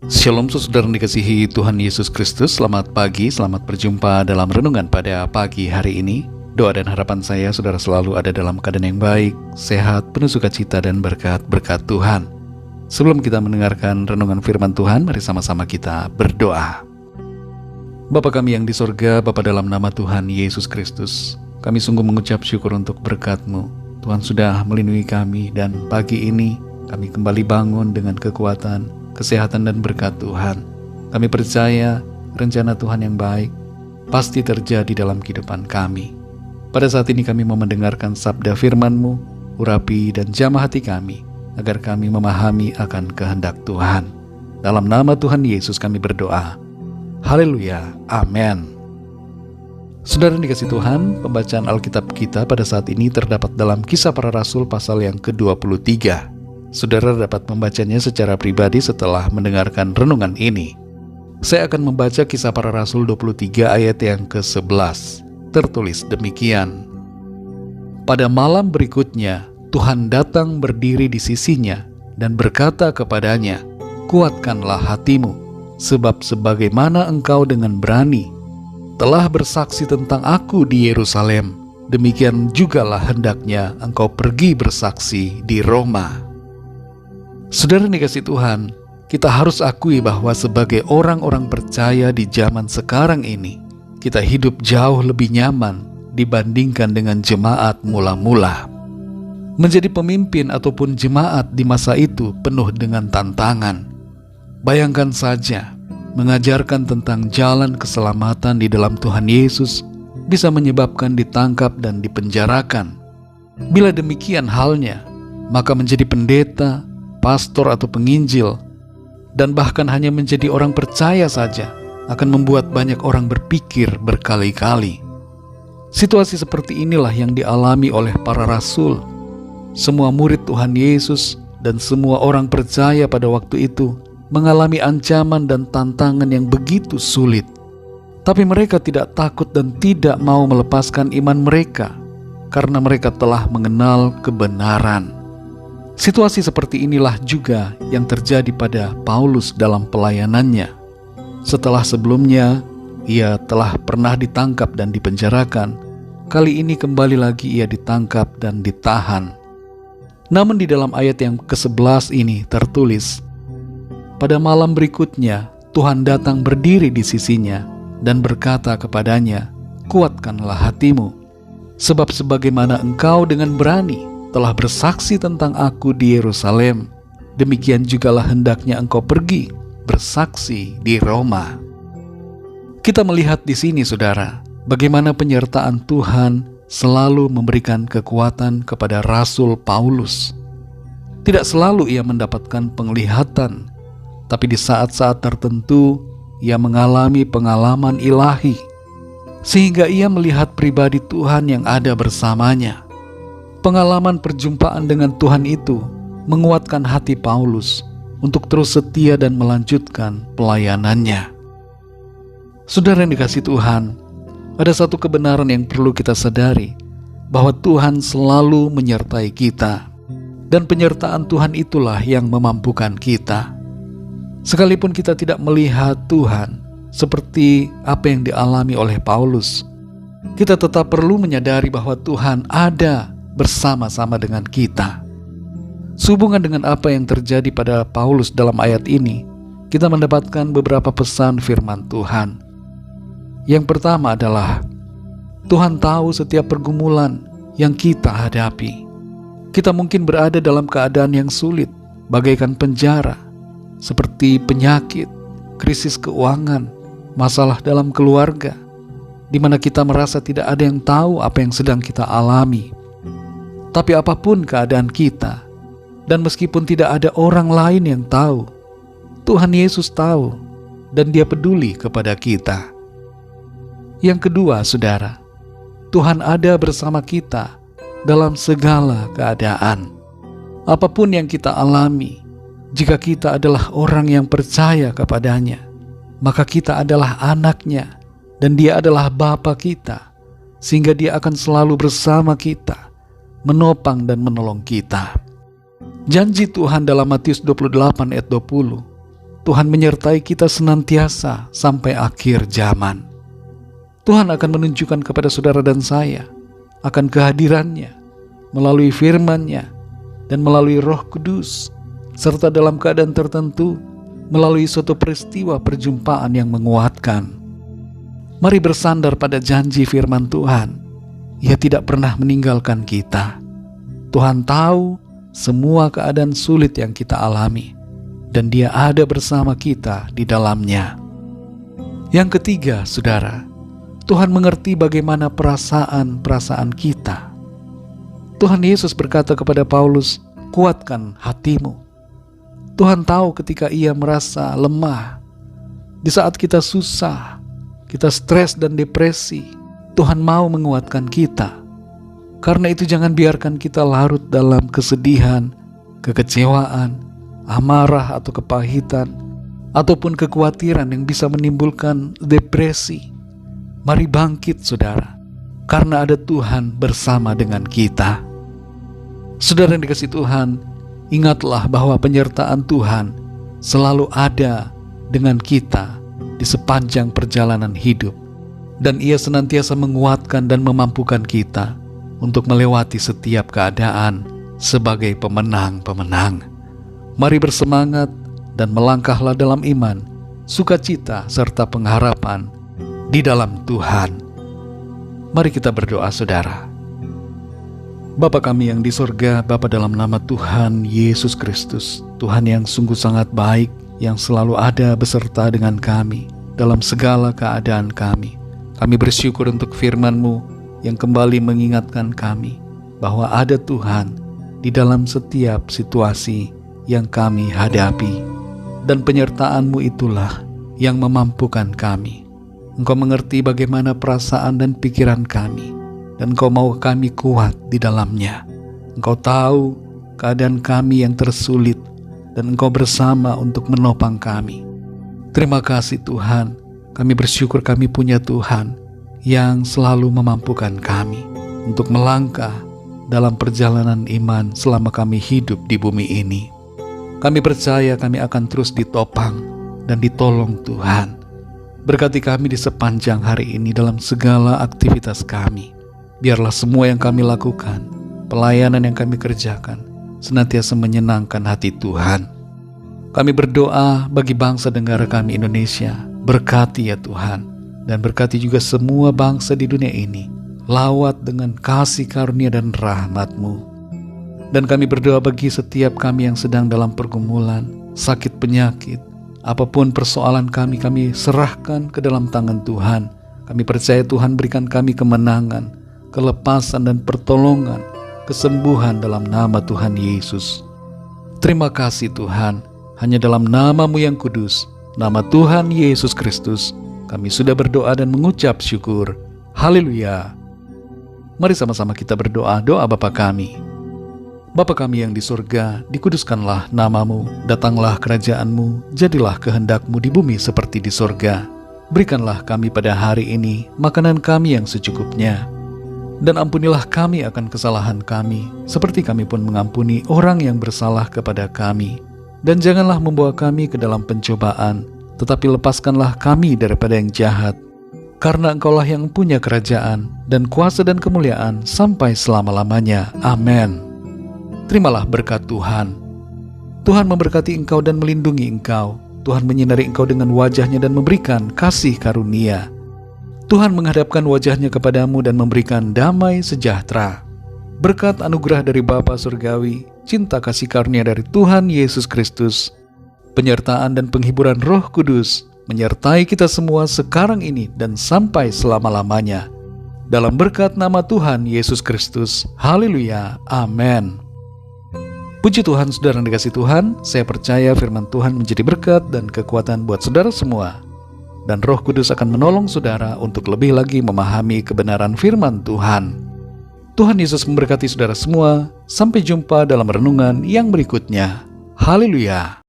Shalom saudara dikasihi Tuhan Yesus Kristus. Selamat pagi, selamat berjumpa dalam renungan pada pagi hari ini. Doa dan harapan saya saudara selalu ada dalam keadaan yang baik, sehat, penuh sukacita dan berkat-berkat Tuhan. Sebelum kita mendengarkan renungan firman Tuhan, mari sama-sama kita berdoa. Bapa kami yang di sorga, Bapa dalam nama Tuhan Yesus Kristus, kami sungguh mengucap syukur untuk berkat-Mu. Tuhan sudah melindungi kami dan pagi ini kami kembali bangun dengan kekuatan, kesehatan dan berkat Tuhan. Kami percaya rencana Tuhan yang baik pasti terjadi dalam kehidupan kami. Pada saat ini kami mau mendengarkan sabda firman-Mu, urapi dan jamah hati kami, agar kami memahami akan kehendak Tuhan. Dalam nama Tuhan Yesus kami berdoa. Haleluya, amin. Saudara dikasih Tuhan, pembacaan Alkitab kita pada saat ini terdapat dalam Kisah Para Rasul pasal yang ke-23. Saudara dapat membacanya secara pribadi setelah mendengarkan renungan ini. Saya akan membaca Kisah Para Rasul 23 ayat yang ke-11. Tertulis demikian. Pada malam berikutnya, Tuhan datang berdiri di sisinya dan berkata kepadanya, "Kuatkanlah hatimu, sebab sebagaimana engkau dengan berani telah bersaksi tentang aku di Yerusalem, demikian jugalah hendaknya engkau pergi bersaksi di Roma." Saudara dikasih Tuhan, kita harus akui bahwa sebagai orang-orang percaya di zaman sekarang ini, kita hidup jauh lebih nyaman dibandingkan dengan jemaat mula-mula. Menjadi pemimpin ataupun jemaat di masa itu penuh dengan tantangan. Bayangkan saja, mengajarkan tentang jalan keselamatan di dalam Tuhan Yesus bisa menyebabkan ditangkap dan dipenjarakan. Bila demikian halnya, maka menjadi pendeta, pastor atau penginjil, dan bahkan hanya menjadi orang percaya saja akan membuat banyak orang berpikir berkali-kali. Situasi seperti inilah yang dialami oleh para rasul. Semua murid Tuhan Yesus dan semua orang percaya pada waktu itu mengalami ancaman dan tantangan yang begitu sulit. Tapi mereka tidak takut dan tidak mau melepaskan iman mereka karena mereka telah mengenal kebenaran. Situasi seperti inilah juga yang terjadi pada Paulus dalam pelayanannya. Setelah sebelumnya ia telah pernah ditangkap dan dipenjarakan, kali ini kembali lagi ia ditangkap dan ditahan. Namun di dalam ayat yang ke-11 ini tertulis, pada malam berikutnya Tuhan datang berdiri di sisinya dan berkata kepadanya, "Kuatkanlah hatimu, sebab sebagaimana engkau dengan berani telah bersaksi tentang aku di Yerusalem, demikian jugalah hendaknya engkau pergi bersaksi di Roma." Kita melihat di sini saudara, bagaimana penyertaan Tuhan selalu memberikan kekuatan kepada Rasul Paulus. Tidak selalu ia mendapatkan penglihatan, tapi di saat-saat tertentu ia mengalami pengalaman ilahi, sehingga ia melihat pribadi Tuhan yang ada bersamanya. Pengalaman perjumpaan dengan Tuhan itu menguatkan hati Paulus untuk terus setia dan melanjutkan pelayanannya. Saudara yang dikasih Tuhan, ada satu kebenaran yang perlu kita sadari, bahwa Tuhan selalu menyertai kita, dan penyertaan Tuhan itulah yang memampukan kita. Sekalipun kita tidak melihat Tuhan seperti apa yang dialami oleh Paulus, kita tetap perlu menyadari bahwa Tuhan ada bersama-sama dengan kita. Sehubungan dengan apa yang terjadi pada Paulus dalam ayat ini, kita mendapatkan beberapa pesan firman Tuhan. Yang pertama adalah, Tuhan tahu setiap pergumulan yang kita hadapi. Kita mungkin berada dalam keadaan yang sulit, bagaikan penjara, seperti penyakit, krisis keuangan, masalah dalam keluarga, di mana kita merasa tidak ada yang tahu apa yang sedang kita alami. Tapi apapun keadaan kita, dan meskipun tidak ada orang lain yang tahu, Tuhan Yesus tahu, dan Dia peduli kepada kita. Yang kedua, saudara, Tuhan ada bersama kita dalam segala keadaan. Apapun yang kita alami, jika kita adalah orang yang percaya kepadanya, maka kita adalah anaknya, dan Dia adalah Bapa kita, sehingga Dia akan selalu bersama kita, menopang dan menolong kita. Janji Tuhan dalam Matius 28 ayat 20, Tuhan menyertai kita senantiasa sampai akhir zaman. Tuhan akan menunjukkan kepada saudara dan saya akan kehadirannya melalui firman-Nya dan melalui Roh Kudus, serta dalam keadaan tertentu melalui suatu peristiwa perjumpaan yang menguatkan. Mari bersandar pada janji firman Tuhan. Ia tidak pernah meninggalkan kita. Tuhan tahu semua keadaan sulit yang kita alami, dan Dia ada bersama kita di dalamnya. Yang ketiga, saudara, Tuhan mengerti bagaimana perasaan-perasaan kita. Tuhan Yesus berkata kepada Paulus, "Kuatkan hatimu." Tuhan tahu ketika ia merasa lemah, di saat kita susah, kita stres dan depresi, Tuhan mau menguatkan kita. Karena itu jangan biarkan kita larut dalam kesedihan, kekecewaan, amarah atau kepahitan, ataupun kekhawatiran yang bisa menimbulkan depresi. Mari bangkit, saudara, karena ada Tuhan bersama dengan kita. Saudara yang dikasihi Tuhan, ingatlah bahwa penyertaan Tuhan selalu ada dengan kita di sepanjang perjalanan hidup, dan Ia senantiasa menguatkan dan memampukan kita untuk melewati setiap keadaan sebagai pemenang-pemenang. Mari bersemangat dan melangkahlah dalam iman, sukacita serta pengharapan di dalam Tuhan. Mari kita berdoa, saudara. Bapa kami yang di sorga, Bapa, dalam nama Tuhan Yesus Kristus, Tuhan yang sungguh sangat baik, yang selalu ada beserta dengan kami dalam segala keadaan kami. Kami bersyukur untuk firman-Mu yang kembali mengingatkan kami bahwa ada Tuhan di dalam setiap situasi yang kami hadapi, dan penyertaan-Mu itulah yang memampukan kami. Engkau mengerti bagaimana perasaan dan pikiran kami, dan Engkau mau kami kuat di dalamnya. Engkau tahu keadaan kami yang tersulit, dan Engkau bersama untuk menopang kami. Terima kasih Tuhan, kami bersyukur kami punya Tuhan yang selalu memampukan kami untuk melangkah dalam perjalanan iman selama kami hidup di bumi ini. Kami percaya kami akan terus ditopang dan ditolong Tuhan. Berkati kami di sepanjang hari ini dalam segala aktivitas kami. Biarlah semua yang kami lakukan, pelayanan yang kami kerjakan, senantiasa menyenangkan hati Tuhan. Kami berdoa bagi bangsa negara kami Indonesia. Berkati ya Tuhan, dan berkati juga semua bangsa di dunia ini. Lawat dengan kasih karunia dan rahmat-Mu. Dan kami berdoa bagi setiap kami yang sedang dalam pergumulan, sakit penyakit, apapun persoalan kami serahkan ke dalam tangan Tuhan. Kami percaya Tuhan berikan kami kemenangan, kelepasan dan pertolongan, kesembuhan dalam nama Tuhan Yesus. Terima kasih Tuhan, hanya dalam nama-Mu yang kudus, nama Tuhan Yesus Kristus, kami sudah berdoa dan mengucap syukur. Haleluya. Mari sama-sama kita berdoa. Doa Bapa kami. Bapa kami yang di surga, dikuduskanlah nama-Mu, datanglah kerajaan-Mu, jadilah kehendak-Mu di bumi seperti di surga. Berikanlah kami pada hari ini makanan kami yang secukupnya. Dan ampunilah kami akan kesalahan kami, seperti kami pun mengampuni orang yang bersalah kepada kami. Dan janganlah membawa kami ke dalam pencobaan, tetapi lepaskanlah kami daripada yang jahat. Karena Engkaulah yang punya kerajaan, dan kuasa dan kemuliaan sampai selama-lamanya. Amin. Terimalah berkat Tuhan. Tuhan memberkati engkau dan melindungi engkau. Tuhan menyinari engkau dengan wajah-Nya dan memberikan kasih karunia. Tuhan menghadapkan wajah-Nya kepadamu dan memberikan damai sejahtera. Berkat anugerah dari Bapa Surgawi, cinta kasih karunia dari Tuhan Yesus Kristus, penyertaan dan penghiburan Roh Kudus menyertai kita semua sekarang ini dan sampai selama-lamanya. Dalam berkat nama Tuhan Yesus Kristus. Haleluya. Amin. Puji Tuhan, saudara yang dikasihi Tuhan, saya percaya firman Tuhan menjadi berkat dan kekuatan buat saudara semua. Dan Roh Kudus akan menolong saudara untuk lebih lagi memahami kebenaran firman Tuhan. Tuhan Yesus memberkati saudara semua. Sampai jumpa dalam renungan yang berikutnya. Haleluya.